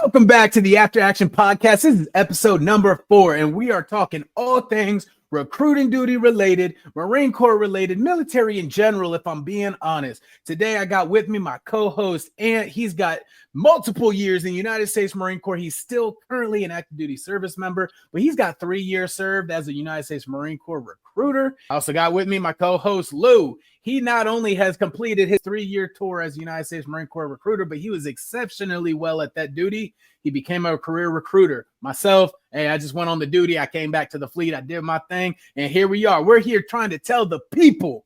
Welcome back to the After Action Podcast. This is episode number 4, and we are talking all things recruiting duty related, Marine Corps related, military in general, if I'm being honest. Today, I got with me my co-host, and he's got multiple years in the United States Marine Corps. He's still currently an active duty service member, but he's got 3 years served as a United States Marine Corps recruiter. I also got with me my co-host, Lou. He not only has completed his 3-year tour as United States Marine Corps recruiter, but he was exceptionally well at that duty. He became a career recruiter. Myself, hey, I just went on the duty. I came back to the fleet. I did my thing. And here we are. We're here trying to tell the people,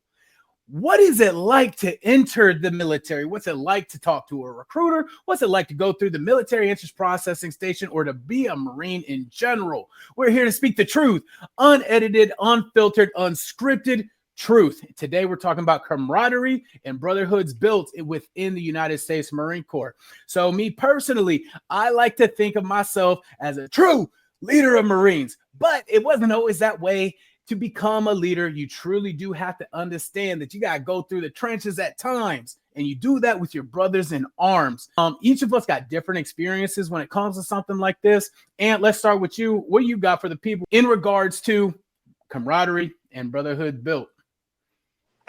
what is it like to enter the military? What's it like to talk to a recruiter? What's it like to go through the military interest processing station or to be a Marine in general? We're here to speak the truth, unedited, unfiltered, unscripted truth. Today, we're talking about camaraderie and brotherhoods built within the United States Marine Corps. So me personally, I like to think of myself as a true leader of Marines, but it wasn't always that way. To become a leader, you truly do have to understand that you got to go through the trenches at times, and you do that with your brothers in arms. Each of us got different experiences when it comes to something like this. And let's start with you. What you got for the people in regards to camaraderie and brotherhood built?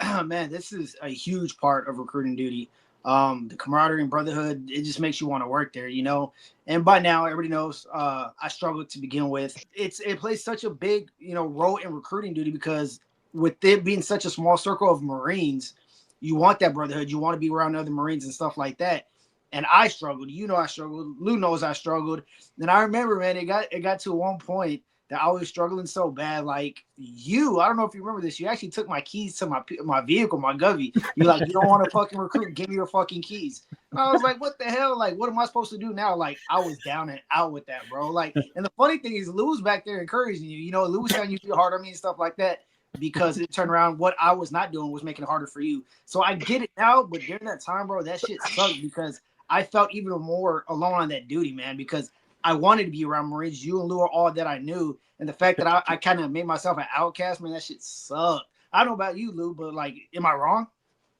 Oh, man, this is a huge part of recruiting duty. The camaraderie and brotherhood, it just makes you want to work there, you know. And by now, everybody knows I struggled to begin with. It plays such a big, role in recruiting duty because with it being such a small circle of Marines, you want that brotherhood. You want to be around other Marines and stuff like that. And I struggled. I struggled. Lou knows I struggled. And I remember, man, it got to one point that I was struggling so bad. Like I don't know if you remember this. You actually took my keys to my vehicle, my Govy. You're like, you don't want to fucking recruit. Give me your fucking keys. And I was like, what the hell? Like, what am I supposed to do now? Like, I was down and out with that, bro. Like, and the funny thing is, Lou's back there encouraging you. Lou was telling you to be hard on me and stuff like that because it turned around. What I was not doing was making it harder for you. So I get it now, but during that time, bro, that shit sucked because I felt even more alone on that duty, man, because I wanted to be around Marines. You and Lou are all that I knew. And the fact that I kind of made myself an outcast, man, that shit sucked. I don't know about you, Lou, but like, am I wrong?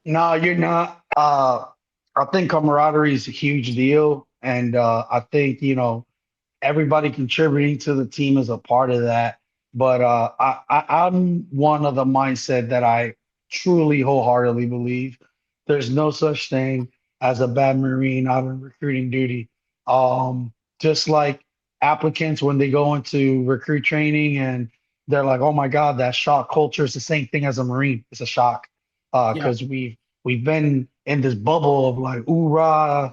No, you're not. I think camaraderie is a huge deal. And I think, everybody contributing to the team is a part of that. But I'm one of the mindset that I truly wholeheartedly believe there's no such thing as a bad Marine out on recruiting duty. Just like applicants when they go into recruit training and they're like, oh my God, that shock culture is the same thing as a Marine. It's a shock because we've been in this bubble of like, hoorah,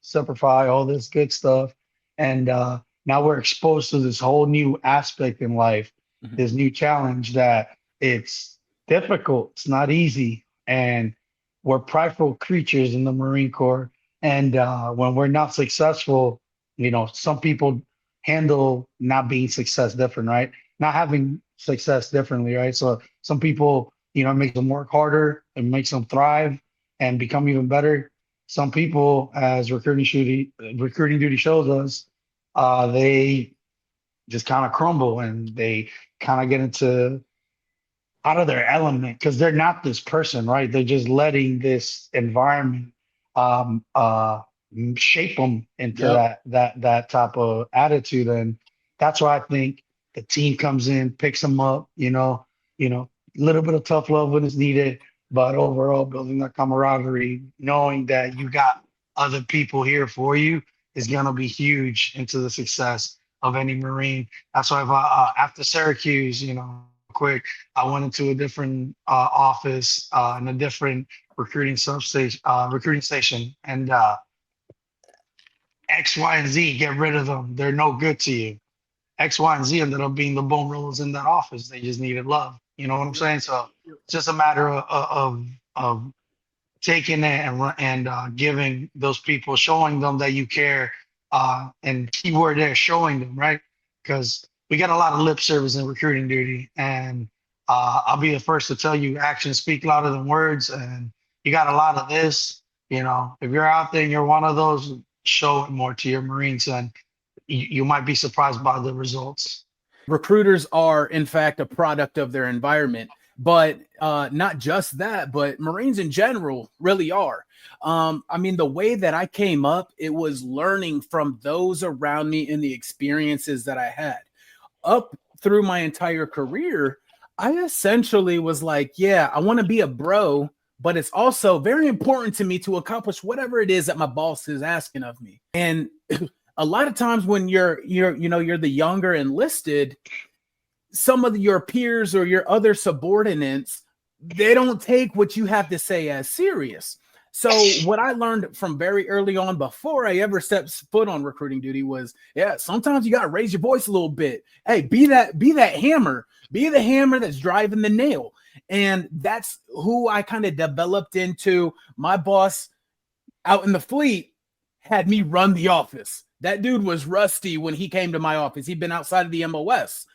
Semper Fi, all this good stuff. And now we're exposed to this whole new aspect in life, this new challenge that it's difficult. It's not easy. And we're prideful creatures in the Marine Corps. And when we're not successful, some people handle not being success different, right? Not having success differently, right? So some people, it makes them work harder, it makes them thrive and become even better. Some people, as recruiting duty shows us, they just kind of crumble and they kind of get out of their element because they're not this person, right? They're just letting this environment shape them into that type of attitude. And that's why I think the team comes in, picks them up, a little bit of tough love when it's needed, but overall building that camaraderie, knowing that you got other people here for you is going to be huge into the success of any Marine. That's why after Syracuse, quick, I went into a different office in a different recruiting station, and X, Y, and Z, get rid of them. They're no good to you. X, Y, and Z ended up being the bone rollers in that office. They just needed love. You know what I'm saying? So it's just a matter of taking it and giving those people, showing them that you care. And keyword there, showing them, right? Because we get a lot of lip service in recruiting duty. And I'll be the first to tell you, actions speak louder than words. And you got a lot of this. If you're out there and you're one of those, show it more to your Marines, and you might be surprised by the results. Recruiters are, in fact, a product of their environment. But not just that, but Marines in general really are. I mean, the way that I came up, it was learning from those around me and the experiences that I had. Up through my entire career, I essentially was like, yeah, I want to be a bro, but it's also very important to me to accomplish whatever it is that my boss is asking of me. And a lot of times when you're the younger enlisted, some of your peers or your other subordinates, they don't take what you have to say as serious. So what I learned from very early on, before I ever stepped foot on recruiting duty, was, yeah, sometimes you got to raise your voice a little bit. Hey, be that hammer, be the hammer that's driving the nail. And that's who I kind of developed into. My boss out in the fleet had me run the office. That dude was rusty when he came to my office. He'd been outside of the MOS.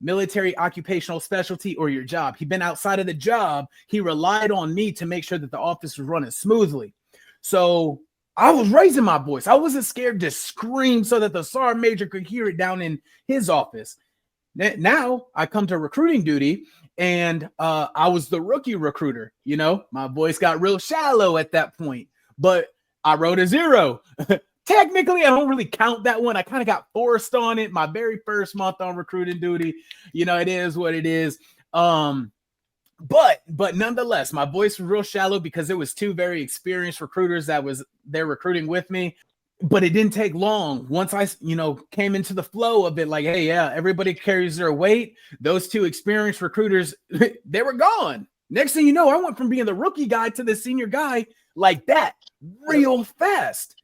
Military occupational specialty, or your job. He'd been outside of the job. He relied on me to make sure that the office was running smoothly. So I was raising my voice. I wasn't scared to scream so that the sergeant major could hear it down in his office. Now I come to recruiting duty, and I was the rookie recruiter. You know, my voice got real shallow at that point, but I wrote a 0. Technically, I don't really count that one. I kind of got forced on it my very first month on recruiting duty. You know, it is what it is. But nonetheless, my voice was real shallow because it was 2 very experienced recruiters that was there recruiting with me. But it didn't take long. Once I, came into the flow of it, like, hey, yeah, everybody carries their weight. Those 2 experienced recruiters, they were gone. Next thing you know, I went from being the rookie guy to the senior guy like that, real fast.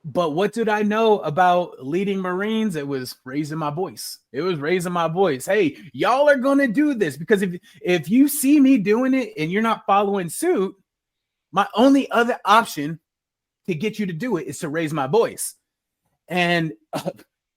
But what did I know about leading Marines? It was raising my voice. Hey, y'all are going to do this, because if you see me doing it and you're not following suit, my only other option to get you to do it is to raise my voice. And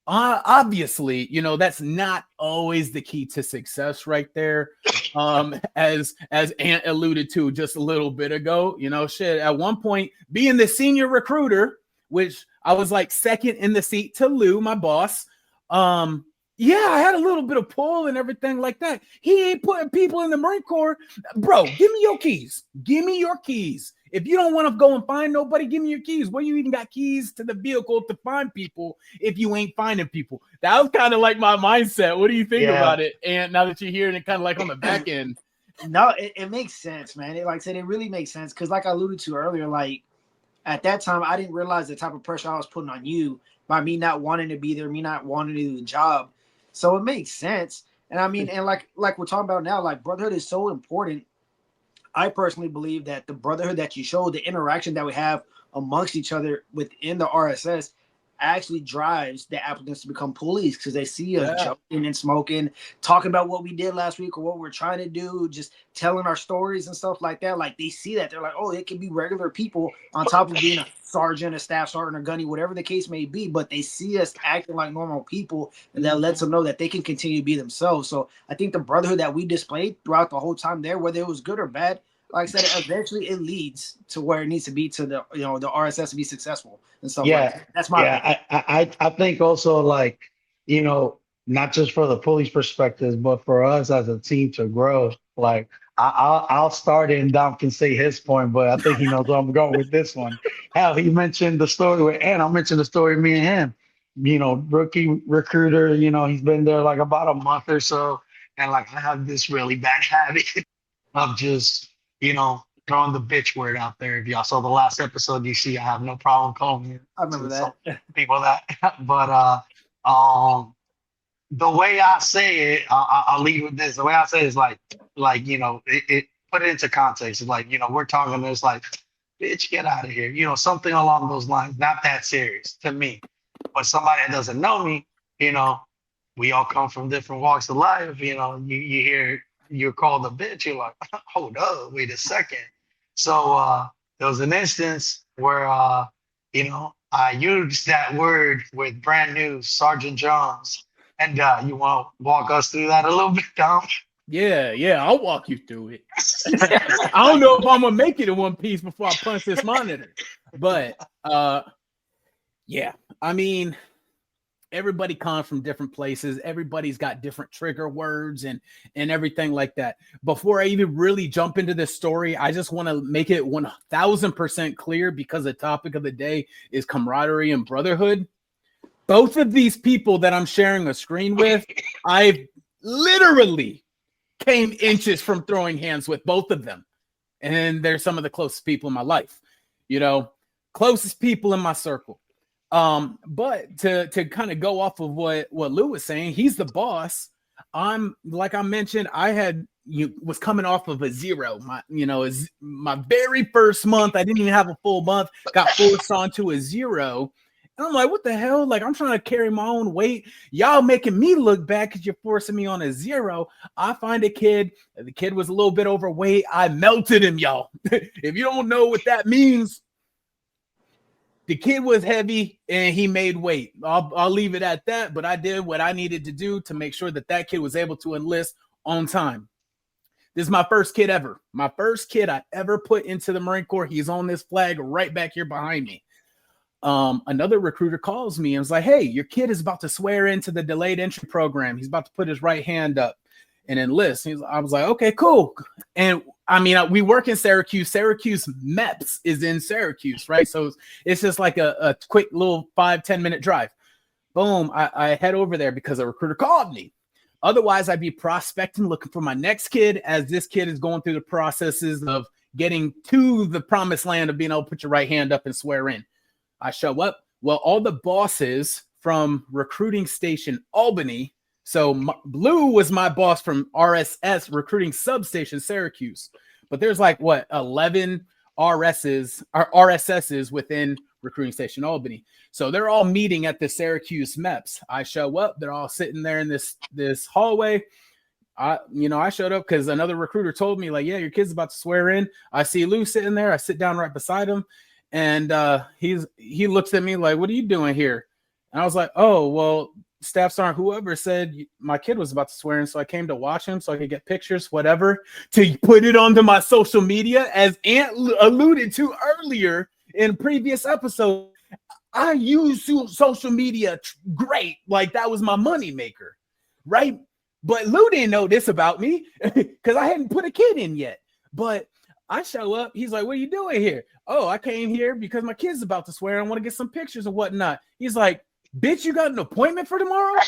obviously, that's not always the key to success right there. As Ant alluded to just a little bit ago, at one point, being the senior recruiter, which I was like second in the seat to Lou, my boss. I had a little bit of pull and everything like that. He ain't putting people in the Marine Corps. Bro, give me your keys. If you don't want to go and find nobody, give me your keys. Well, you even got keys to the vehicle to find people if you ain't finding people. That was kind of like my mindset. What do you think about it? And now that you're hearing it kind of like on the back end. No, it makes sense, man. Like I said, it really makes sense. Because like I alluded to earlier, like, at that time, I didn't realize the type of pressure I was putting on you by me not wanting to be there, me not wanting to do the job. So it makes sense. And I mean, and like we're talking about now, like, brotherhood is so important. I personally believe that the brotherhood that you show, the interaction that we have amongst each other within the RSS, actually drives the applicants to become police, because they see us joking and smoking, talking about what we did last week or what we're trying to do, just telling our stories and stuff like that. Like, they see that, they're like, oh, it can be regular people on top of being a sergeant, a staff sergeant, or gunny, whatever the case may be, but they see us acting like normal people, and that lets them know that they can continue to be themselves. So I think the brotherhood that we displayed throughout the whole time there, whether it was good or bad, like I said, eventually it leads to where it needs to be to the the RSS to be successful and stuff. Like that. That's my opinion. I think also, like, not just for the police perspective, but for us as a team to grow. Like, I'll start it, and Dom can say his point, but I think he knows where I'm going with this one. Hell, he mentioned the story with Ant. I'll mention the story of me and him. Rookie recruiter. He's been there like about a month or so, and like, I have this really bad habit of just throwing the bitch word out there. If y'all saw the last episode, you see I have no problem calling you. I remember that. People that. But the way I say it, I'll lead with this. The way I say it is like it put it into context. It's like, we're talking, it's like, bitch, get out of here. Something along those lines. Not that serious to me. But somebody that doesn't know me, we all come from different walks of life. You hear you're called a bitch, you're like, hold up, wait a second. So there was an instance where I used that word with brand new Sergeant Jones. And you want to walk us through that a little bit, Dom? Yeah, I'll walk you through it. I don't know if I'm gonna make it in one piece before I punch this monitor. But yeah, I mean, everybody comes from different places. Everybody's got different trigger words and everything like that. Before I even really jump into this story, I just want to make it 1000% clear, because the topic of the day is camaraderie and brotherhood. Both of these people that I'm sharing a screen with, I literally came inches from throwing hands with both of them. And they're some of the closest people in my life, closest people in my circle. But to kind of go off of what Lou was saying, he's the boss. Like I mentioned, was coming off of a 0. My very first month, I didn't even have a full month, got forced onto a 0. And I'm like, what the hell? Like, I'm trying to carry my own weight. Y'all making me look bad because you're forcing me on a 0. I find a kid. The kid was a little bit overweight. I melted him, y'all. If you don't know what that means, the kid was heavy and he made weight. I'll leave it at that. But I did what I needed to do to make sure that kid was able to enlist on time. This is my first kid ever. My first kid I ever put into the Marine Corps. He's on this flag right back here behind me. Another recruiter calls me and was like, hey, your kid is about to swear into the delayed entry program. He's about to put his right hand up and enlist. I was like, okay, cool. And I mean, we work in Syracuse. Syracuse MEPS is in Syracuse, right? So it's just like a quick little 5-10 minute drive. Boom. I head over there because a recruiter called me. Otherwise, I'd be prospecting, looking for my next kid, as this kid is going through the processes of getting to the promised land of being able to put your right hand up and swear in. I show up. Well, all the bosses from recruiting station Albany. So Blue was my boss from RSS, recruiting substation Syracuse. But there's 11 RSSs within recruiting station Albany. So they're all meeting at the Syracuse MEPS. I show up. They're all sitting there in this hallway. I showed up because another recruiter told me, yeah, your kid's about to swear in. I see Lou sitting there. I sit down right beside him. And he looks at me like, what are you doing here? And I was like, oh, well, Staff Sergeant whoever said my kid was about to swear in, so I came to watch him so I could get pictures, whatever, to put it onto my social media. As Ant alluded to earlier in previous episodes, I use social media great. Like, that was my money maker, right? But Lou didn't know this about me because I hadn't put a kid in yet. But I show up. He's like, what are you doing here? Oh, I came here because my kid's about to swear. I want to get some pictures and whatnot. He's like, bitch, you got an appointment for tomorrow?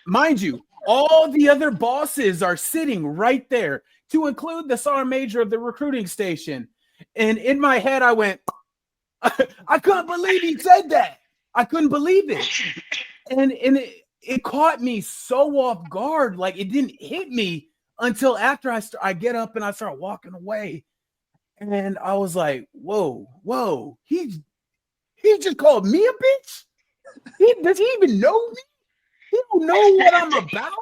Mind you, all the other bosses are sitting right there, to include the sergeant major of the recruiting station. And in my head, I went, I couldn't believe he said that. I couldn't believe it. And it caught me so off guard. Like, it didn't hit me until after I get up and I start walking away. And I was like, whoa, he just called me a bitch? Does he even know me? He don't know what I'm about.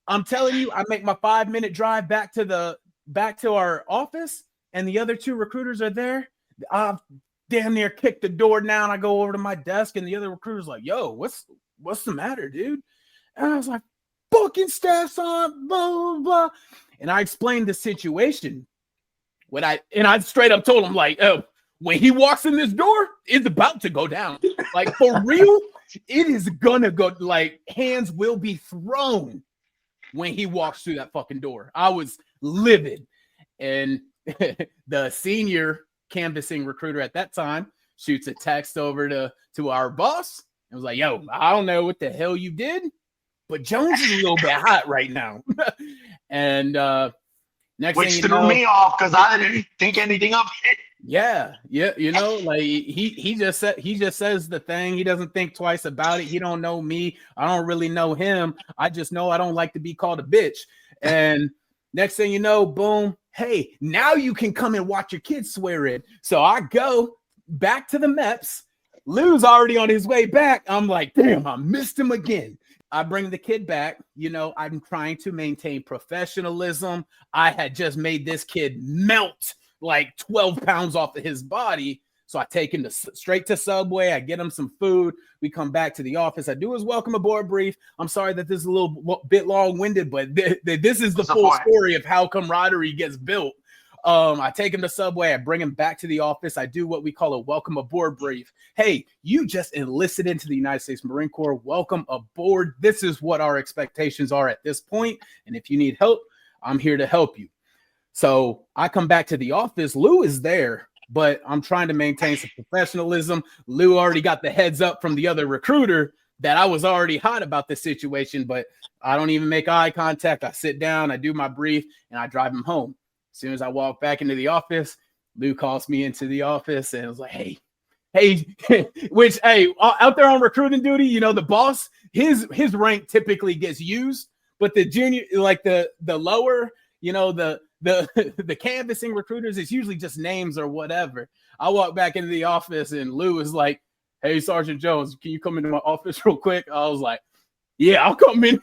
I'm telling you, I make my 5-minute drive back to our office, and the other 2 recruiters are there. I damn near kick the door down. I go over to my desk, and the other recruiter's like, yo, what's the matter, dude? And I was like, fucking Staff on, blah, blah, blah. And I explained the situation. I straight up told him, like, oh, when he walks in this door, it's about to go down. Like, for real, it is gonna go, like, hands will be thrown when he walks through that fucking door. I was livid. And the senior canvassing recruiter at that time shoots a text over to our boss and was like, yo, I don't know what the hell you did, but Jones is a little bit hot right now. And which threw me off because I didn't think anything of it. Yeah, like he just says the thing. He doesn't think twice about it. He don't know me. I don't really know him. I just know I don't like to be called a bitch. And next thing you know, boom, hey, now you can come and watch your kids swear in. So I go back to the MEPS. Lou's already on his way back. I'm like, damn, I missed him again. I bring the kid back. I'm trying to maintain professionalism. I had just made this kid melt like 12 pounds off of his body. So I take him straight to Subway. I get him some food. We come back to the office. I do his welcome aboard brief. I'm sorry that this is a little bit long-winded, but this is the full story of how camaraderie gets built. I take him to Subway. I bring him back to the office. I do what we call a welcome aboard brief. Hey, you just enlisted into the United States Marine Corps. Welcome aboard. This is what our expectations are at this point. And if you need help, I'm here to help you. So I come back to the office. Lou is there, but I'm trying to maintain some professionalism. Lou already got the heads up from the other recruiter that I was already hot about this situation, but I don't even make eye contact. I sit down, I do my brief, and I drive him home. As soon as I walk back into the office, Lou calls me into the office and was like, hey, which, hey, out there on recruiting duty, you know, the boss, his rank typically gets used, but the junior, like the lower, you know, the canvassing recruiters, it's usually just names or whatever. I walk back into the office and Lou is like, hey, Sergeant Jones, can you come into my office real quick? I was like, yeah, I'll come in.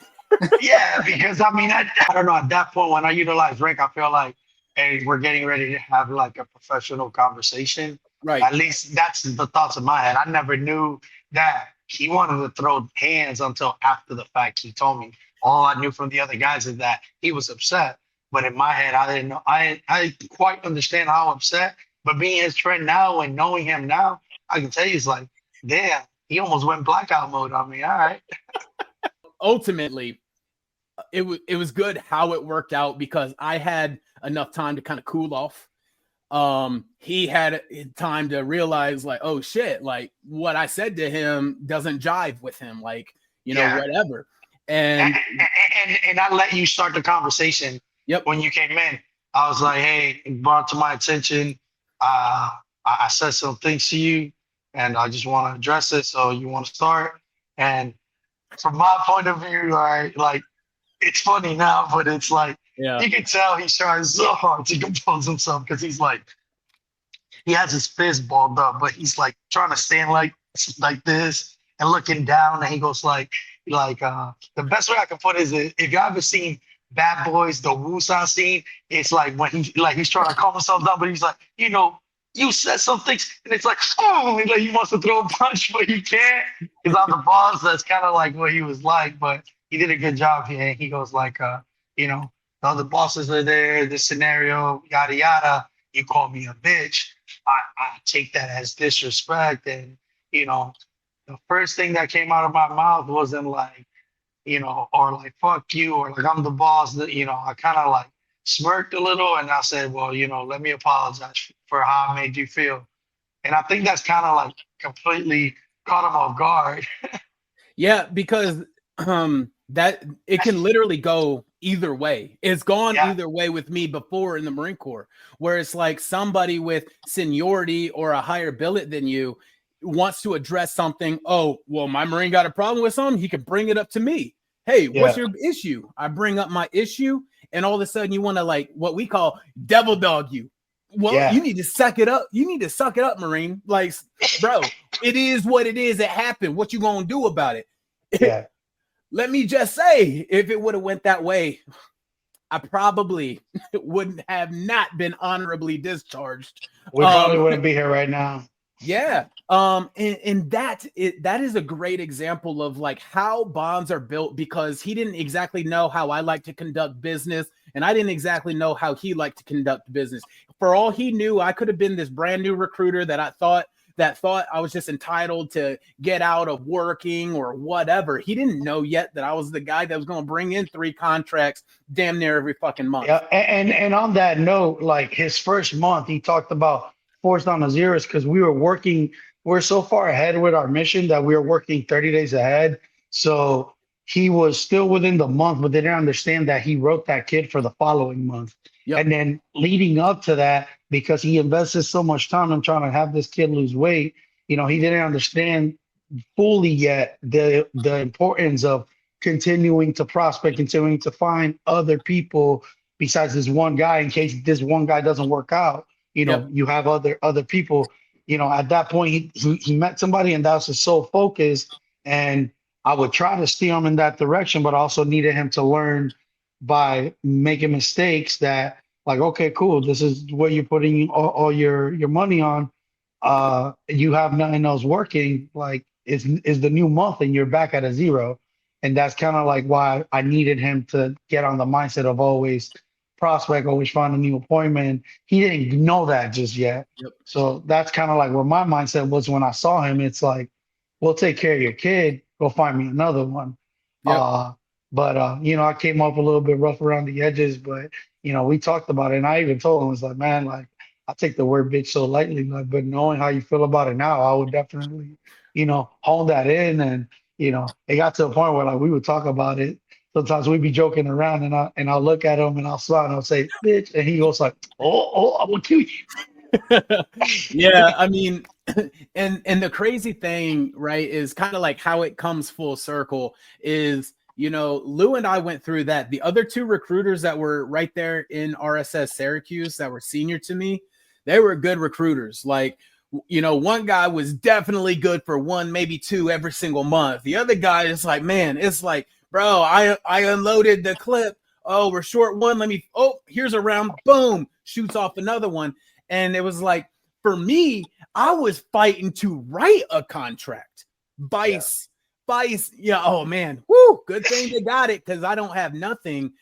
Yeah, because I mean, I don't know. At that point, when I utilize rank, I feel like, hey, we're getting ready to have like a professional conversation. Right. At least that's the thoughts in my head. I never knew that he wanted to throw hands until after the fact. He told me. All I knew from the other guys is that he was upset. But in my head, I didn't know. I quite understand how upset. But being his friend now and knowing him now, I can tell you, it's like, damn, he almost went blackout mode on me. All right. Ultimately, it was good how it worked out because I had enough time to kind of cool off. He had time to realize like, oh shit, like what I said to him doesn't jive with him, like, you know, whatever. And I let you start the conversation. Yep. When you came in, I was like, hey, it brought to my attention. I said some things to you and I just want to address it. So you want to start? And from my point of view, like it's funny now, but it's like, you can tell he's trying so hard to compose himself because he's like, he has his fist balled up, but he's like trying to stand like this and looking down. And he goes like the best way I can put it is if you ever seen Bad Boys, the Wusan scene, it's like when he's trying to calm himself down, but he's like, you know, you said some things, and it's like, oh, like he wants to throw a punch, but he can't because I'm the boss. That's kind of like what he was like, but he did a good job here. He goes like, you know, the other bosses are there, this scenario, yada yada. You call me a bitch. I take that as disrespect, and you know, the first thing that came out of my mouth wasn't like, you know, or like fuck you, or like I'm the boss. That, you know, I kind of like smirked a little, and I said, well, you know, let me apologize for how I made you feel. And I think that's kind of like completely caught him off guard. Yeah, because that it can literally go either way. It's gone either way with me before in the Marine Corps, where it's like somebody with seniority or a higher billet than you wants to address something. Oh, well, my Marine got a problem with something. He can bring it up to me. Hey, what's your issue? I bring up my issue, and all of a sudden you want to like what we call devil dog you. Well, you need to suck it up. You need to suck it up, Marine. Like, bro, it is what it is. It happened. What you gonna do about it? Yeah. Let me just say, if it would have went that way, I probably wouldn't have not been honorably discharged. We probably wouldn't be here right now. Yeah. And that is a great example of like how bonds are built, because he didn't exactly know how I like to conduct business, and I didn't exactly know how he liked to conduct business. For all he knew, I could have been this brand new recruiter that thought I was just entitled to get out of working or whatever. He didn't know yet that I was the guy that was going to bring in 3 contracts damn near every fucking month. Yeah, and on that note, like his first month, he talked about forced on the zeros because we're so far ahead with our mission that we were working 30 days ahead. So he was still within the month, but they didn't understand that he wrote that kid for the following month. Yep. And then leading up to that, because he invested so much time in trying to have this kid lose weight, you know, he didn't understand fully yet the importance of continuing to prospect, continuing to find other people besides this one guy in case this one guy doesn't work out. You know, you have other people. You know, at that point, he met somebody, and that was his sole focus. And I would try to steer him in that direction, but also needed him to learn by making mistakes that, like, okay, cool, this is what you're putting all your money on. You have nothing else working. Like, it's the new month, and you're back at a zero. And that's kind of like why I needed him to get on the mindset of always prospect, always find a new appointment. He didn't know that just yet. Yep. So that's kind of like where my mindset was when I saw him. It's like, we'll take care of your kid. Go find me another one. Yep. But you know, I came up a little bit rough around the edges, but you know, we talked about it, and I even told him, it's like, man, like I take the word bitch so lightly, like, but knowing how you feel about it now, I would definitely, you know, hone that in. And you know, it got to a point where like we would talk about it. Sometimes we'd be joking around, and I'll look at him and I'll smile and I'll say, bitch, and he goes like, oh, I'm gonna kill you. Yeah, I mean, and the crazy thing, right, is kind of like how it comes full circle is, you know, Lou and I went through that. The other two recruiters that were right there in RSS Syracuse that were senior to me, they were good recruiters. Like, you know, one guy was definitely good for one, maybe two every single month. The other guy is like, man, it's like, bro, I unloaded the clip. Oh, we're short one. Here's a round. Boom, shoots off another one. And it was like, for me, I was fighting to write a contract. Vice, yeah. Oh man, whoo! Good thing they got it because I don't have nothing.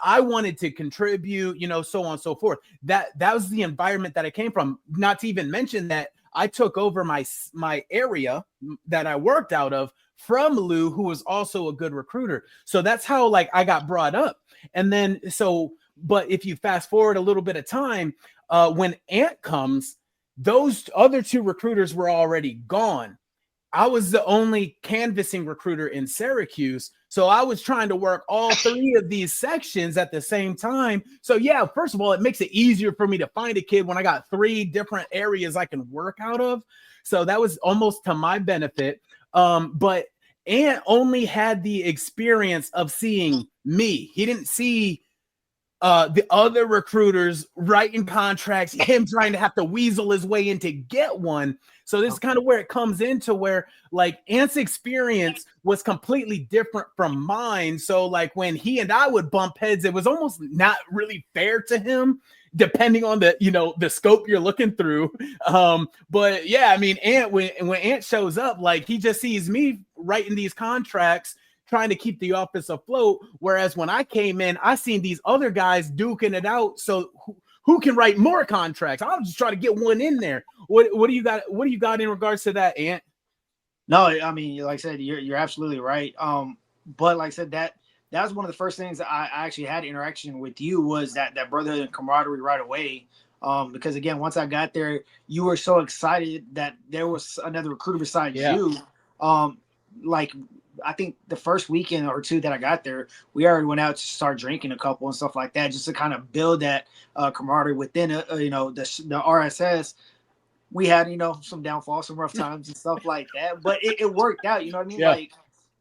I wanted to contribute, you know, so on and so forth. That was the environment that I came from. Not to even mention that I took over my area that I worked out of from Lou, who was also a good recruiter. So that's how like I got brought up. And then but if you fast forward a little bit of time, when Ant comes, those other two recruiters were already gone. I was the only canvassing recruiter in Syracuse. So I was trying to work all three of these sections at the same time. So yeah, first of all, it makes it easier for me to find a kid when I got three different areas I can work out of. So that was almost to my benefit. But Ant only had the experience of seeing me. He didn't see the other recruiters writing contracts, him trying to have to weasel his way in to get one. So this is kind of where it comes into where like Ant's experience was completely different from mine. So like when he and I would bump heads, it was almost not really fair to him, depending on the, you know, the scope you're looking through. But yeah, I mean, when Ant shows up, like he just sees me writing these contracts, trying to keep the office afloat. Whereas when I came in, I seen these other guys duking it out. So who can write more contracts? I'll just try to get one in there. What do you got? What do you got in regards to that, Ant? No, I mean, like I said, you're absolutely right. But like I said, that was one of the first things that I actually had interaction with you was that brotherhood and camaraderie right away. Because again, once I got there, you were so excited that there was another recruiter besides you. Like I think the first weekend or two that I got there, we already went out to start drinking a couple and stuff like that, just to kind of build that camaraderie within you know, the RSS. We had, you know, some downfalls, some rough times and stuff like that, but it worked out. You know what I mean? Yeah. Like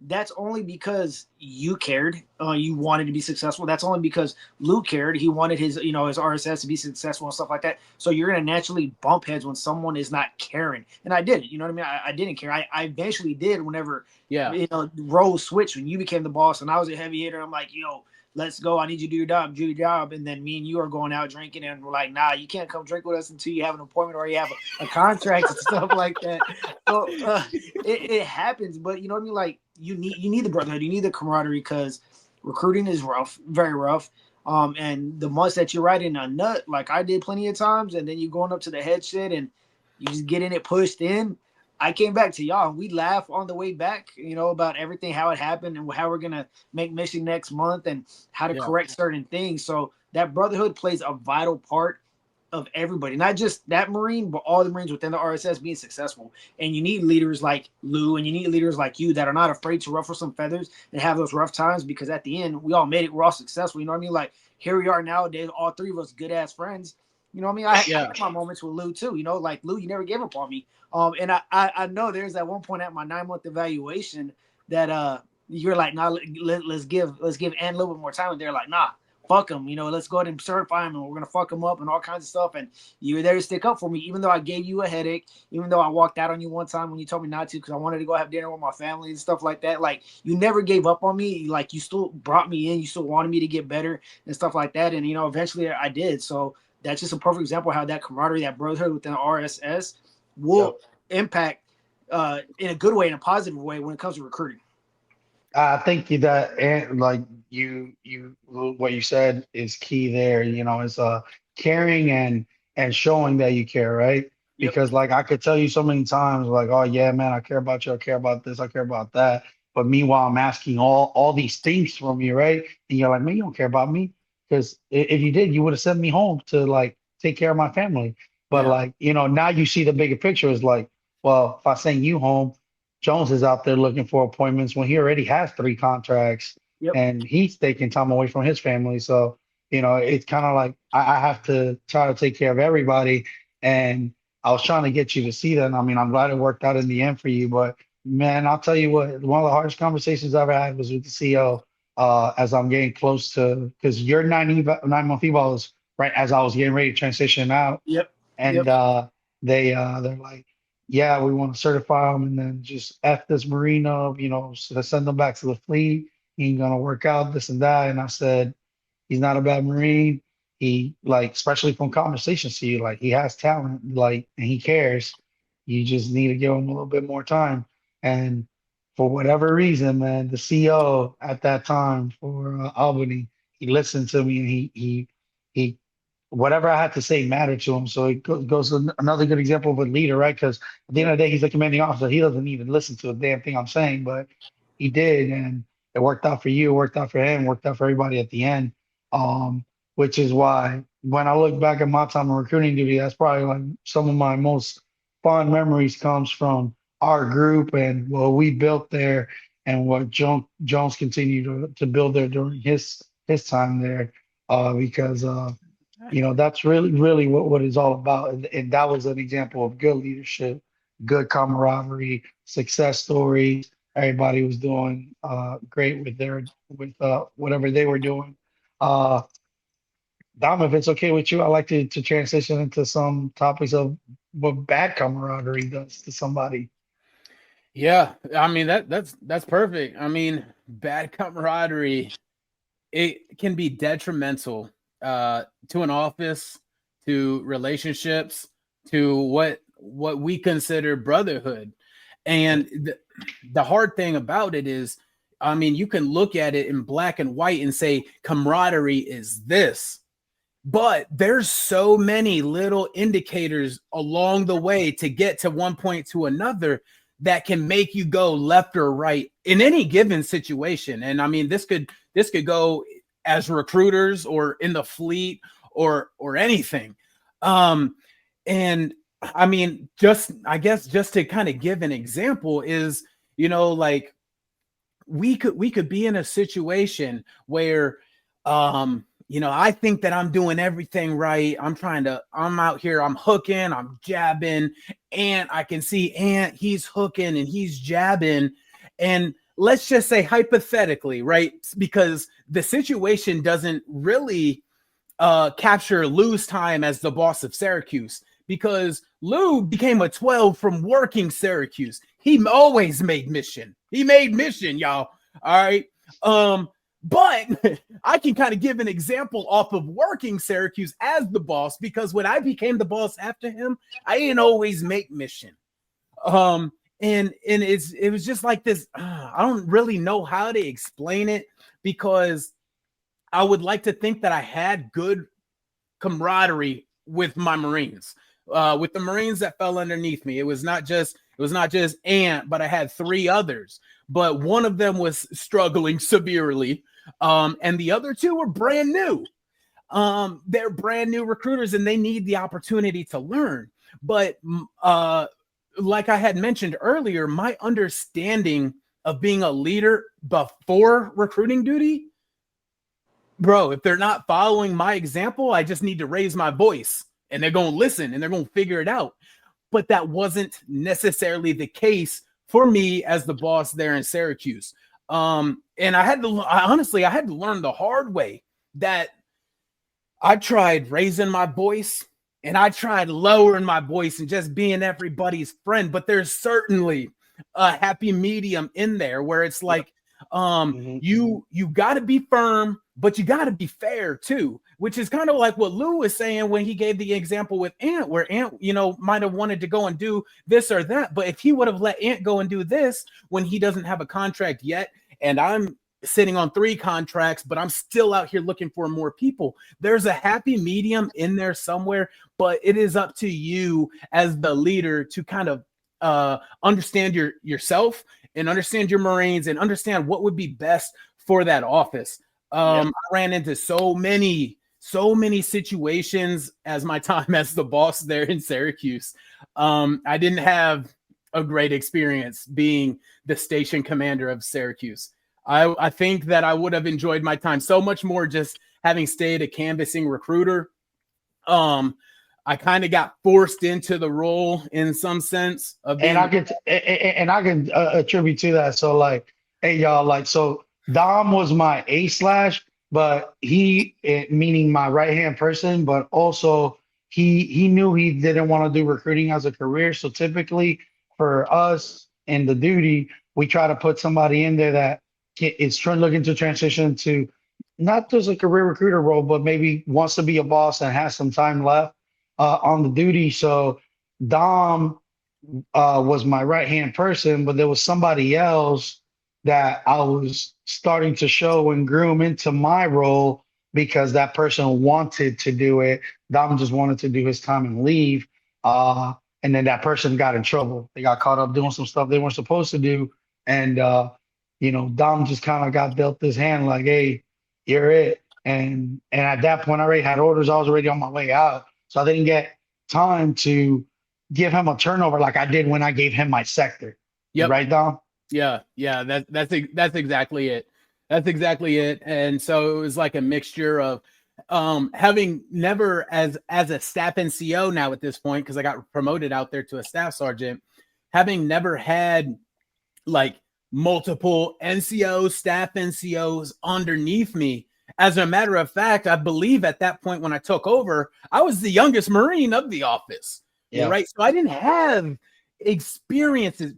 that's only because you cared. You wanted to be successful. That's only because Lou cared. He wanted his, you know, his RSS to be successful and stuff like that. So you're gonna naturally bump heads when someone is not caring. And I didn't. You know what I mean? I didn't care. I eventually did whenever, you know, roles switched when you became the boss and I was a heavy hitter. I'm like, you know, let's go. I need you to do your job. And then me and you are going out drinking and we're like, nah, you can't come drink with us until you have an appointment or you have a contract and stuff like that. So it happens, but you know what I mean? Like you need the brotherhood, you need the camaraderie because recruiting is rough, very rough. And the months that you're riding a nut, like I did plenty of times, and then you're going up to the head shit and you just getting it pushed in. I came back to y'all and we laugh on the way back, you know, about everything, how it happened and how we're going to make mission next month and how to correct certain things. So that brotherhood plays a vital part of everybody, not just that Marine, but all the Marines within the RSS being successful. And you need leaders like Lou and you need leaders like you that are not afraid to ruffle some feathers and have those rough times because at the end, we all made it. We're all successful. You know what I mean? Like here we are nowadays, all three of us good ass friends. You know what I mean? I had my moments with Lou too. You know, like Lou, you never gave up on me. And I know there's at one point at my 9-month evaluation that you're like, nah, let's give Ann a little bit more time. And they're like, nah, fuck him. You know, let's go ahead and certify him and we're gonna fuck him up and all kinds of stuff. And you were there to stick up for me, even though I gave you a headache, even though I walked out on you one time when you told me not to because I wanted to go have dinner with my family and stuff like that. Like you never gave up on me. Like you still brought me in. You still wanted me to get better and stuff like that. And you know, eventually I did. So that's just a perfect example of how that camaraderie, that brotherhood within the RSS will impact in a good way, in a positive way when it comes to recruiting. I think that and like you what you said is key there. You know, it's caring and showing that you care, right? Yep. Because like I could tell you so many times, like, oh yeah, man, I care about you, I care about this, I care about that. But meanwhile, I'm asking all these things from you, right? And you're like, man, you don't care about me. Because if you did, you would have sent me home to like take care of my family. But Yeah. like, you know, now you see the bigger picture is like, well, if I send you home, Jones is out there looking for appointments when he already has three contracts Yep. and he's taking time away from his family. So, you know, it's kind of like I have to try to take care of everybody. And I was trying to get you to see that. And I mean, I'm glad it worked out in the end for you. But man, I'll tell you what, one of the hardest conversations I've ever had was with the CEO as I'm getting close to, because your 9 month eval is right as I was getting ready to transition out. Yep. And Yep. they're like, yeah, we want to certify him and then just F this Marine up, you know, so send him back to the fleet. He ain't gonna work out, this and that. And I said, he's not a bad Marine. He like, especially from conversations to you, like he has talent, like, and he cares. You just need to give him a little bit more time. And for whatever reason, man, the CEO at that time for Albany, he listened to me and he whatever I had to say mattered to him. So it goes to another good example of a leader, right? Because at the end Yep. of the day, he's a commanding officer. He doesn't even listen to a damn thing I'm saying, but he did, and it worked out for you, it worked out for him, worked out for everybody at the end. Which is why when I look back at my time in recruiting duty, that's probably like some of my most fond memories comes from our group and what we built there and what Jones continued to build there during his time there. Because you know, that's really what it's all about. And that was an example of good leadership, good camaraderie, success stories. Everybody was doing great with their with whatever they were doing. Uh, Dom, if it's okay with you, I'd like to transition into some topics of what bad camaraderie does to somebody. Yeah, I mean that's perfect. I mean, bad camaraderie, it can be detrimental to an office, to relationships, to what we consider brotherhood. And the hard thing about it is, I mean, you can look at it in black and white and say camaraderie is this, but there's so many little indicators along the way to get to one point to another that can make you go left or right in any given situation. And I mean, this could go as recruiters or in the fleet or anything. And I mean, just I guess just to kind of give an example is, you know, like we could be in a situation where you know, I think that I'm doing everything right. I'm out here, I'm hooking, I'm jabbing, and I can see Ant, he's hooking and he's jabbing. And let's just say hypothetically, right? Because the situation doesn't really capture Lou's time as the boss of Syracuse, because Lou became a 12 from working Syracuse. He always made mission. He made mission, y'all. All right. But I can kind of give an example off of working Syracuse as the boss, because when I became the boss after him, I didn't always make mission. And it was just like this. I don't really know how to explain it, because I would like to think that I had good camaraderie with my Marines, with the Marines that fell underneath me. It was not just Ant, but I had three others. But one of them was struggling severely, and the other two were brand new. They're brand new recruiters, and they need the opportunity to learn. But like I had mentioned earlier, my understanding of being a leader before recruiting duty, bro, if they're not following my example, I just need to raise my voice and they're going to listen and they're going to figure it out. But that wasn't necessarily the case for me as the boss there in Syracuse. And I had to learn the hard way that I tried raising my voice and I tried lowering my voice and just being everybody's friend. But there's certainly a happy medium in there where it's like, you got to be firm, but you got to be fair too, which is kind of like what Lou was saying when he gave the example with Ant, where Ant, you know, might have wanted to go and do this or that. But if he would have let Ant go and do this when he doesn't have a contract yet, and I'm sitting on 3 contracts, but I'm still out here looking for more people. There's a happy medium in there somewhere, but it is up to you as the leader to kind of understand yourself and understand your Marines and understand what would be best for that office. I ran into so many situations as my time as the boss there in Syracuse. I didn't have a great experience being the station commander of Syracuse. I think that I would have enjoyed my time so much more just having stayed a canvassing recruiter. I kind of got forced into the role in some sense of being. And I can attribute to that. So like, hey y'all, like, so Dom was my A slash, but he, meaning my right hand person, but also he knew he didn't want to do recruiting as a career. So typically for us in the duty, we try to put somebody in there that is looking to transition to not just a career recruiter role, but maybe wants to be a boss and has some time left on the duty. So Dom was my right hand person, but there was somebody else that I was starting to show and groom into my role because that person wanted to do it. Dom just wanted to do his time and leave. And then that person got in trouble. They got caught up doing some stuff they weren't supposed to do. And, Dom just kind of got dealt this hand like, hey, you're it. And at that point, I already had orders. I was already on my way out. So I didn't get time to give him a turnover like I did when I gave him my sector. Yep. Right, Dom? Yeah. That's exactly it. That's exactly it. And so it was like a mixture of having never as a staff NCO now at this point, because I got promoted out there to a staff sergeant, having never had like multiple NCOs, staff NCOs underneath me. As a matter of fact, I believe at that point when I took over, I was the youngest Marine of the office. Yeah. Right. So I didn't have experiences.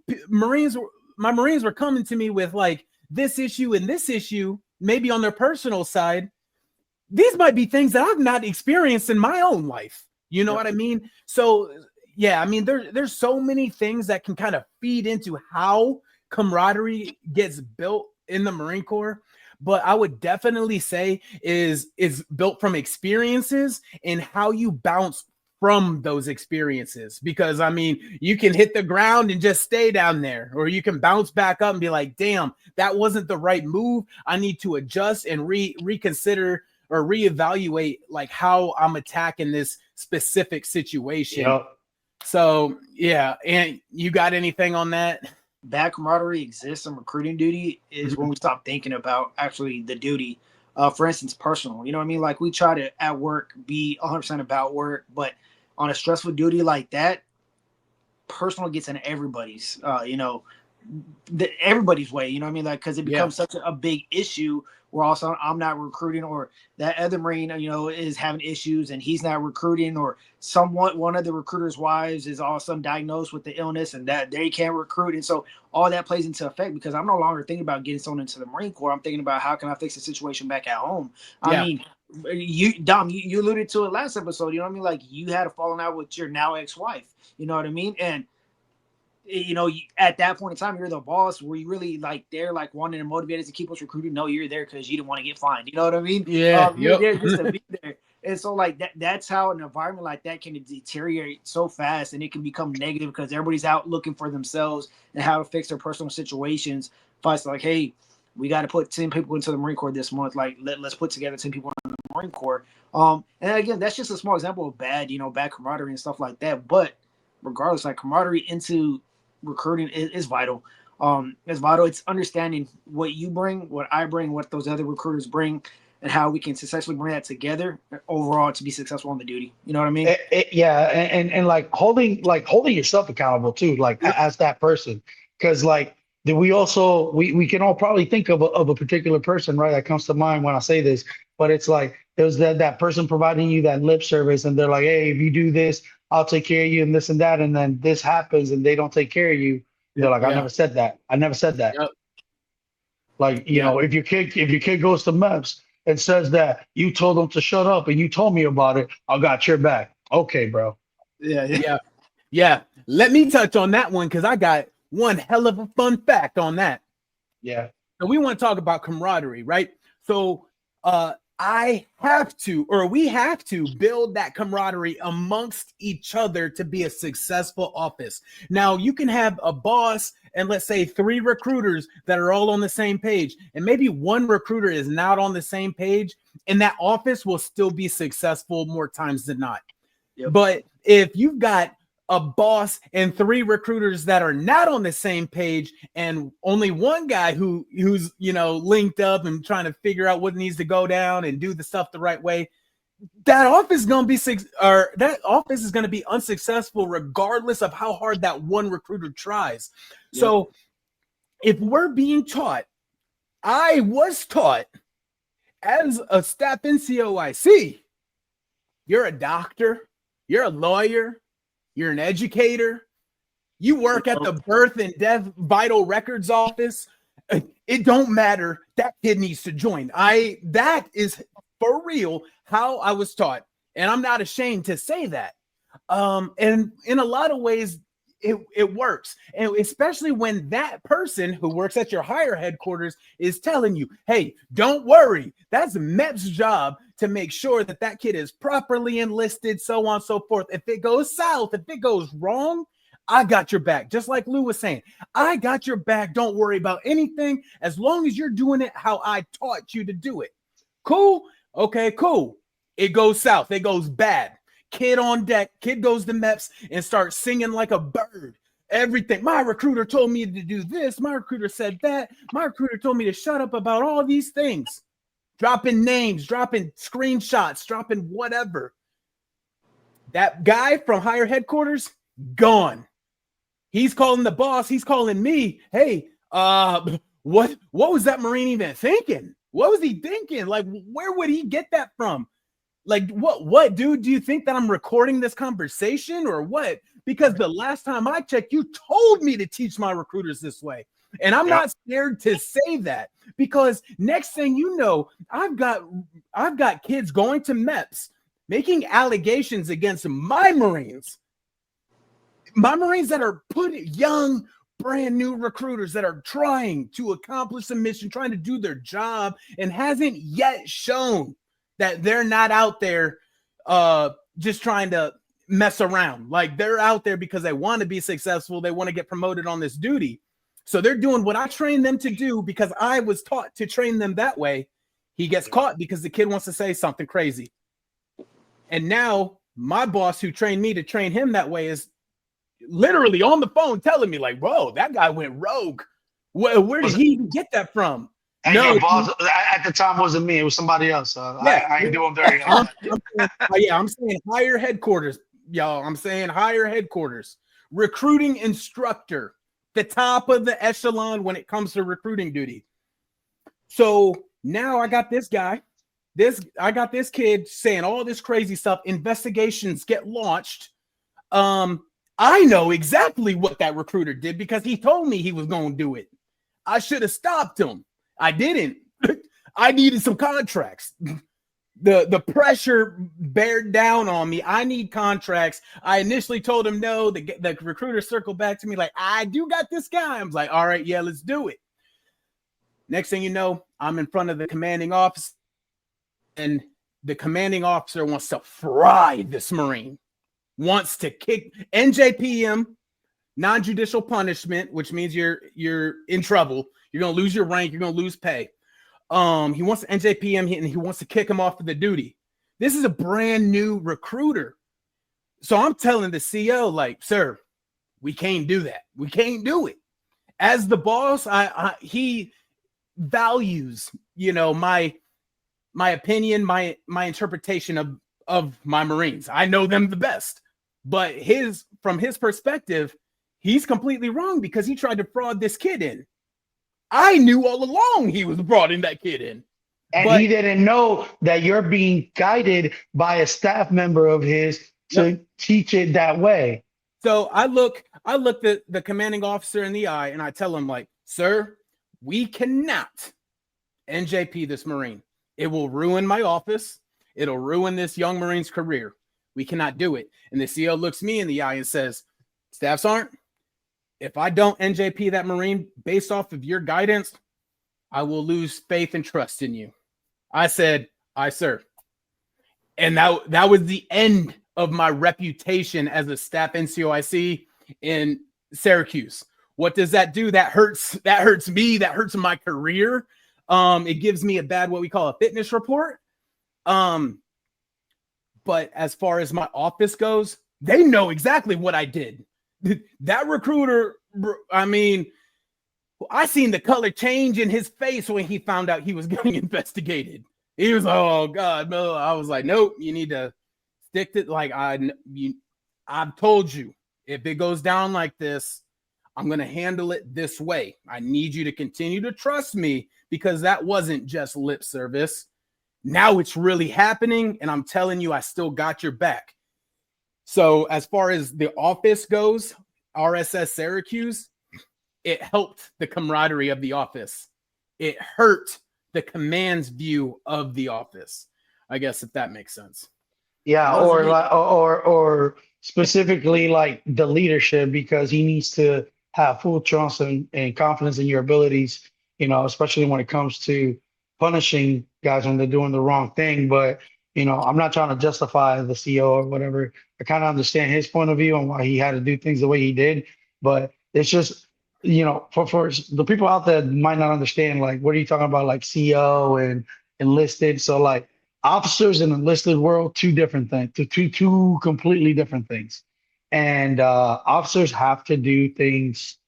My Marines were coming to me with like this issue and this issue, maybe on their personal side. These might be things that I've not experienced in my own life. You know what I mean? So yeah, I mean, there's so many things that can kind of feed into how camaraderie gets built in the Marine Corps, but I would definitely say is built from experiences and how you bounce from those experiences. Because I mean, you can hit the ground and just stay down there, or you can bounce back up and be like, damn, that wasn't the right move. I need to adjust and reconsider or reevaluate like how I'm attacking this specific situation. Yep. So yeah, and you got anything on that? Bad camaraderie exists in recruiting duty is when we stop thinking about actually the duty. For instance, personal, you know what I mean? Like we try to at work be 100% about work, but on a stressful duty like that, personal gets in everybody's, everybody's way, you know what I mean? Like, cause it becomes such a big issue where also I'm not recruiting, or that other Marine, is having issues and he's not recruiting, or one of the recruiters' wives is also diagnosed with the illness and that they can't recruit. And so all that plays into effect because I'm no longer thinking about getting someone into the Marine Corps. I'm thinking about how can I fix the situation back at home. I mean, Dom, you alluded to it last episode, you know what I mean? Like you had a falling out with your now ex-wife, you know what I mean? And at that point in time, you're the boss. Were you really like there, like wanting to motivate us to keep us recruiting? No, you're there because you didn't want to get fined. You know what I mean? Yeah. You're there just to be there. And so like that's how an environment like that can deteriorate so fast, and it can become negative because everybody's out looking for themselves and how to fix their personal situations. It's like, hey, we got to put 10 people into the Marine Corps this month. Like let's put together 10 people in the Marine Corps. And again, that's just a small example of bad camaraderie and stuff like that. But regardless, like camaraderie into recruiting is vital. It's vital. It's understanding what you bring, what I bring, what those other recruiters bring, and how we can successfully bring that together overall to be successful on the duty. You know what I mean? And like holding yourself accountable too, like as that person, because like we can all probably think of a particular person, right? That comes to mind when I say this, but it's like there's that person providing you that lip service, and they're like, hey, if you do this, I'll take care of you and this and that. And then this happens and they don't take care of you. They're like, I never said that. I never said that. Yep. Like, if your kid goes to MEPS and says that you told them to shut up and you told me about it, I got your back. Okay, bro. Yeah. Let me touch on that one because I got one hell of a fun fact on that. Yeah. So we want to talk about camaraderie, right? So we have to build that camaraderie amongst each other to be a successful office. Now, you can have a boss and let's say 3 recruiters that are all on the same page, and maybe one recruiter is not on the same page, and that office will still be successful more times than not. Yep. But if you've got a boss and 3 recruiters that are not on the same page and only one guy who's linked up and trying to figure out what needs to go down and do the stuff the right way, that office is going to be unsuccessful regardless of how hard that one recruiter tries. Yep. So if we're being taught, I was taught as a staff NCOIC, you're a doctor, you're a lawyer, you're an educator, you work at the birth and death vital records office. It don't matter. That kid needs to join. That is for real how I was taught. And I'm not ashamed to say that. And in a lot of ways, it works. And especially when that person who works at your higher headquarters is telling you, hey, don't worry. That's MEP's job to make sure that that kid is properly enlisted, so on and so forth. If it goes south, if it goes wrong, I got your back. Just like Lou was saying, I got your back. Don't worry about anything as long as you're doing it how I taught you to do it. Cool? Okay, cool. It goes south. It goes bad. Kid on deck. Kid goes to MEPS and starts singing like a bird. Everything. My recruiter told me to do this. My recruiter said that. My recruiter told me to shut up about all these things. Dropping names, dropping screenshots, dropping whatever. That guy from higher headquarters, gone. He's calling the boss. He's calling me. Hey, what was that Marine even thinking? What was he thinking? Like, where would he get that from? Like, what, dude? Do you think that I'm recording this conversation or what? Because the last time I checked, you told me to teach my recruiters this way. And I'm not scared to say that, because next thing you know, I've got kids going to MEPS making allegations against my Marines that are young, brand new recruiters that are trying to accomplish a mission, trying to do their job, and hasn't yet shown that they're not out there just trying to mess around. Like, they're out there because they want to be successful. They want to get promoted on this duty. So they're doing what I trained them to do because I was taught to train them that way. He gets caught because the kid wants to say something crazy. And now my boss who trained me to train him that way is literally on the phone telling me like, whoa, that guy went rogue. Where did he even get that from? And your boss at the time wasn't me. It was somebody else. I ain't doing dirty. I'm saying higher headquarters, y'all. I'm saying higher headquarters. Recruiting instructor. The top of the echelon when it comes to recruiting duty. So now I got this guy. I got this kid saying all this crazy stuff. Investigations get launched. I know exactly what that recruiter did because he told me he was going to do it. I should have stopped him. I didn't. I needed some contracts. The pressure bared down on me. I need contracts. I initially told him no. The recruiter circled back to me like, I do got this guy. I was like, all right, yeah, let's do it. Next thing you know, I'm in front of the commanding officer, and the commanding officer wants to fry this Marine, wants to kick NJPM, non-judicial punishment, which means you're in trouble. You're going to lose your rank. You're going to lose pay. He wants to NJPM and he wants to kick him off of the duty. This is a brand new recruiter. So I'm telling the CO, like, sir, we can't do that. We can't do it. As the boss, he values, my opinion, my interpretation of my Marines. I know them the best. But from his perspective, he's completely wrong because he tried to fraud this kid in. I knew all along he was broughting that kid in. And he didn't know that you're being guided by a staff member of his to teach it that way. So I look the commanding officer in the eye and I tell him, like, sir, we cannot NJP this Marine. It will ruin my office. It'll ruin this young Marine's career. We cannot do it. And the CO looks me in the eye and says, Staff Sergeant, if I don't NJP that Marine based off of your guidance, I will lose faith and trust in you. I said, "Aye, sir." And that was the end of my reputation as a staff NCOIC in Syracuse. What does that do? That hurts me. That hurts my career. It gives me a bad, what we call a fitness report. But as far as my office goes, they know exactly what I did. That recruiter, I mean, I seen the color change in his face when he found out he was getting investigated. He was, oh God, no. I was like, nope, you need to stick to, like, I've told you, if it goes down like this, I'm going to handle it this way. I need you to continue to trust me, because that wasn't just lip service. Now it's really happening, and I'm telling you, I still got your back. So as far as the office goes, RSS Syracuse, it helped the camaraderie of the office. It hurt the command's view of the office, I guess, if that makes sense. Yeah, or specifically like the leadership, because he needs to have full trust and confidence in your abilities, especially when it comes to punishing guys when they're doing the wrong thing. But, I'm not trying to justify the CEO or whatever. I kind of understand his point of view on why he had to do things the way he did. But it's just, for the people out there that might not understand, like, what are you talking about, like CEO and enlisted? So like, officers in the enlisted world, two different things, two completely different things. And officers have to do things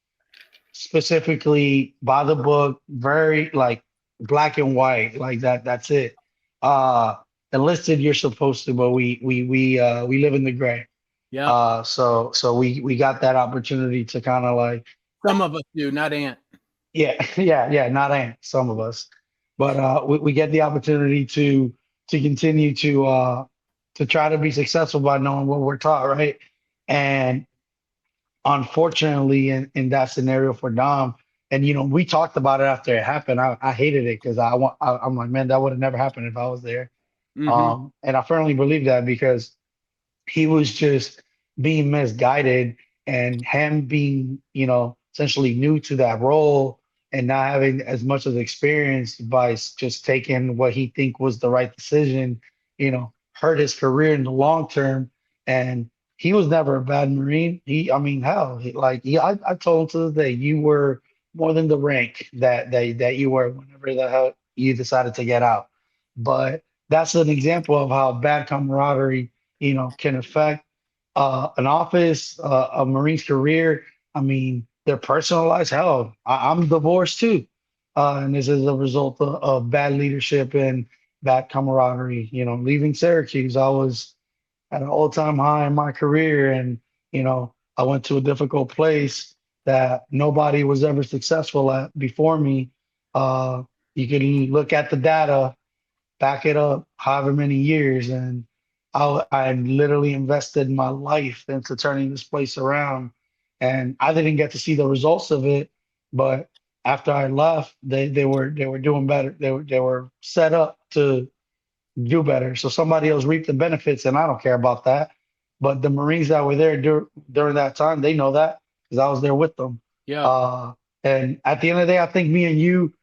specifically by the book, very like black and white, like that. That's it. Enlisted, you're supposed to, but we live in the gray. Yeah. So we got that opportunity to kind of like, some of us do, not Ant. Yeah, not Ant, some of us, but we get the opportunity to continue to try to be successful by knowing what we're taught, right? And unfortunately, in that scenario for Dom, and we talked about it after it happened. I hated it because I'm like, man, that would have never happened if I was there. Mm-hmm. And I firmly believe that, because he was just being misguided, and him being, essentially new to that role and not having as much of the experience by just taking what he think was the right decision, hurt his career in the long term. And he was never a bad Marine. I mean, hell, I told him to the day, you were more than the rank that you were whenever the hell you decided to get out. But that's an example of how bad camaraderie, can affect an office, a Marine's career. I mean, their personal lives. Hell, I'm divorced too. And this is a result of bad leadership and bad camaraderie. Leaving Syracuse, I was at an all-time high in my career, and I went to a difficult place that nobody was ever successful at before me. You can look at the data, back it up however many years, and I literally invested my life into turning this place around. And I didn't get to see the results of it, but after I left, they were doing better. They were set up to do better. So somebody else reaped the benefits, and I don't care about that. But the Marines that were there during that time, they know that, because I was there with them. Yeah. And at the end of the day, I think me and you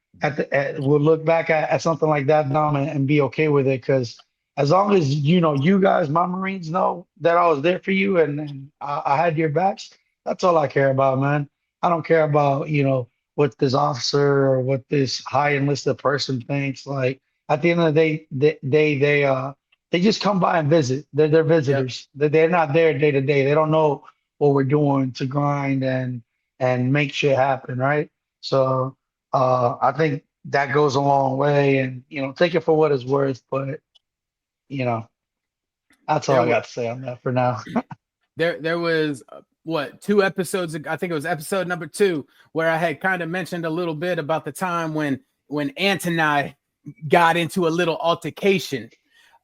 will look back at something like that, Dom, and be okay with it, because as long as you guys, my Marines, know that I was there for you, and I had your backs, that's all I care about, man. I don't care about what this officer or what this high enlisted person thinks. Like, at the end of the day, they just come by and visit. They're visitors. Yep. They're not there day to day. They don't know what we're doing to grind and make shit happen, right? So I think that goes a long way, and take it for what it's worth. But that's all I got to say on that for now. There was what, 2 episodes? I think it was episode number 2, where I had kind of mentioned a little bit about the time when Ant and I got into a little altercation,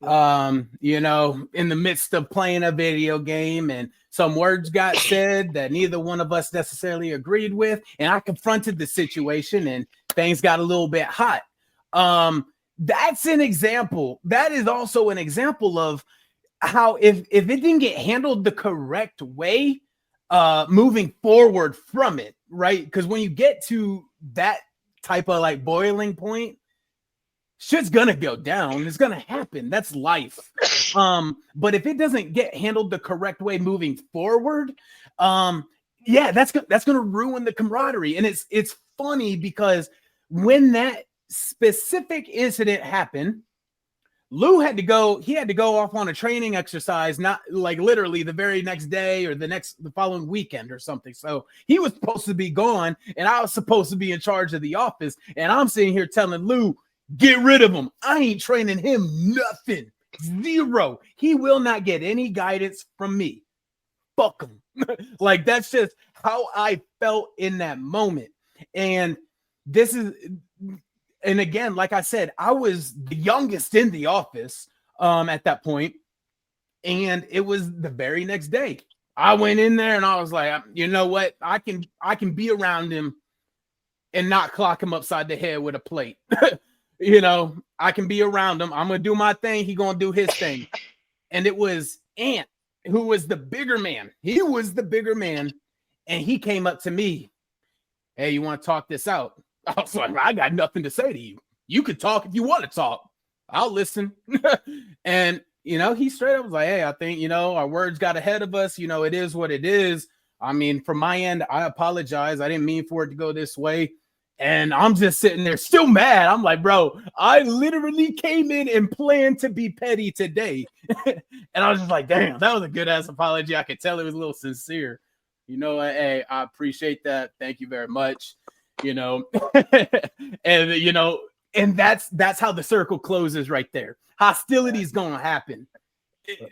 in the midst of playing a video game, and some words got said that neither one of us necessarily agreed with, and I confronted the situation, and things got a little bit hot. That's an example. That is also an example of how if it didn't get handled the correct way, moving forward from it, right? Because when you get to that type of like boiling point, shit's gonna go down. It's gonna happen. That's life. But if it doesn't get handled the correct way moving forward, that's gonna ruin the camaraderie. And it's funny because when that specific incident happened, Lou had to go off on a training exercise, not like literally the very next day or the following weekend or something. So he was supposed to be gone, and I was supposed to be in charge of the office. And I'm sitting here telling Lou, get rid of him. I ain't training him nothing. Zero. He will not get any guidance from me. Fuck him. Like, that's just how I felt in that moment. And again, like I said, I was the youngest in the office at that point, and it was the very next day. I went in there and I was like, you know what? I can be around him and not clock him upside the head with a plate. You know, I can be around him. I'm gonna do my thing. He gonna do his thing. And it was Ant who was the bigger man. He was the bigger man, and he came up to me. Hey, you want to talk this out? I was like, I got nothing to say to you. You could talk if you want to talk. I'll listen. And, he straight up was like, hey, I think, our words got ahead of us. It is what it is. I mean, from my end, I apologize. I didn't mean for it to go this way. And I'm just sitting there still mad. I'm like, bro, I literally came in and planned to be petty today. And I was just like, damn, that was a good ass apology. I could tell it was a little sincere. Hey, I appreciate that. Thank you very much. And and that's how the circle closes right there. Hostility is going to happen.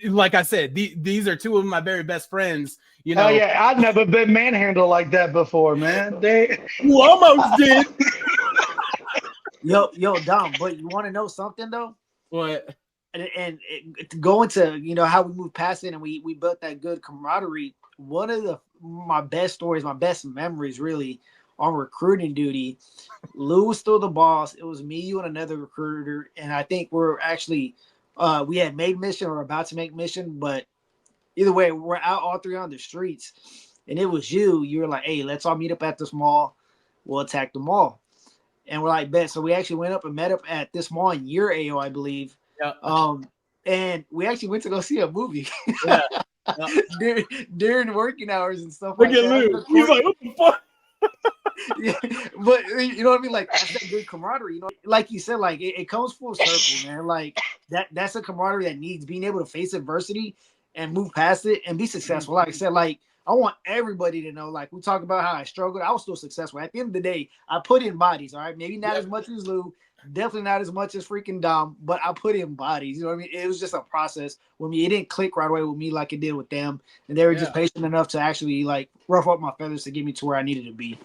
Like I said, these are two of my very best friends. Oh yeah, I've never been manhandled like that before, man. You almost did. Yo, Dom, but you want to know something though? What? And to go into how we moved past it and we built that good camaraderie. One of my best stories, my best memories, really, on recruiting duty. Lou was still the boss. It was me, you, and another recruiter, and I think we're actually we had made mission or about to make mission, but either way, we're out all three on the streets, and it was you. You were like, "Hey, let's all meet up at this mall. We'll attack the mall." And we're like, "Bet." So we actually went up and met up at this mall in your AO, I believe. Yeah. And we actually went to go see a movie. Yeah. During working hours and stuff Look like at that. Lou. He's like, what the fuck? Yeah, but you know what I mean? Like, that's that good camaraderie. Like you said, like it comes full circle, man. Like that's a camaraderie that needs being able to face adversity and move past it and be successful. Like I said, like I want everybody to know, like we talk about how I struggled. I was still successful. At the end of the day, I put in bodies, all right? Maybe not as much as Lou, definitely not as much as freaking Dom, but I put in bodies. You know what I mean? It was just a process with me. It didn't click right away with me like it did with them. And they were just patient enough to actually like rough up my feathers to get me to where I needed to be.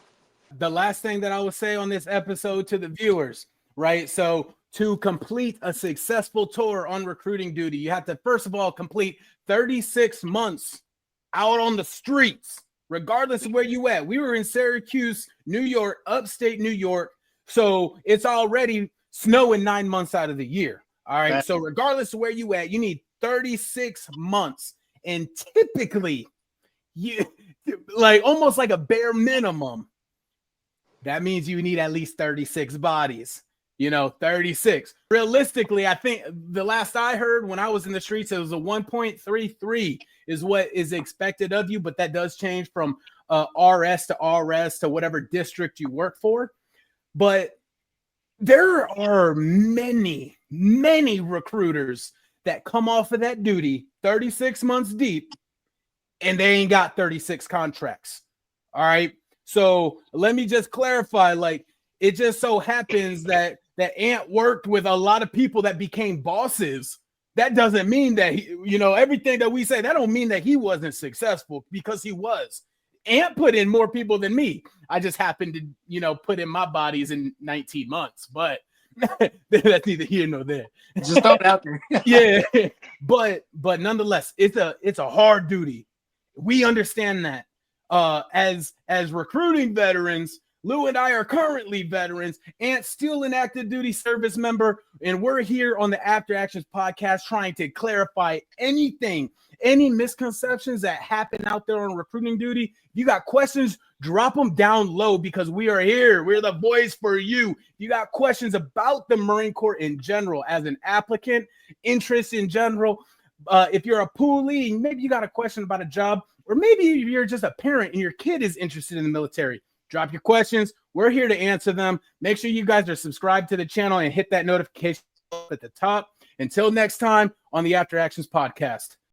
The last thing that I would say on this episode to the viewers, right? So to complete a successful tour on recruiting duty, you have to, first of all, complete 36 months out on the streets, regardless of where you at. We were in Syracuse, New York, upstate New York. So it's already snowing 9 months out of the year. All right. So regardless of where you at, you need 36 months. And typically, you like almost like a bare minimum. That means you need at least 36 bodies, 36. Realistically, I think the last I heard when I was in the streets, it was a 1.33 is what is expected of you. But that does change from RS to RS to whatever district you work for. But there are many, many recruiters that come off of that duty 36 months deep and they ain't got 36 contracts. All right. So let me just clarify, like it just so happens that Ant worked with a lot of people that became bosses. That doesn't mean that, everything that we say, that don't mean that he wasn't successful, because he was. Ant put in more people than me. I just happened to, put in my bodies in 19 months, but that's neither here nor there. Just throw it out there. Yeah. But nonetheless, it's a hard duty. We understand that. As recruiting veterans, Lou and I are currently veterans. Ant's still an active duty service member, and we're here on the After Actions podcast trying to clarify anything any misconceptions that happen out there on recruiting duty. If you got questions, drop them down low because we are here. We're the voice for you. If you got questions about the Marine Corps in general as an applicant, interest in general, if you're a poolee, maybe you got a question about a job, or maybe you're just a parent and your kid is interested in the military. Drop your questions. We're here to answer them. Make sure you guys are subscribed to the channel and hit that notification at the top. Until next time on the After Actions podcast.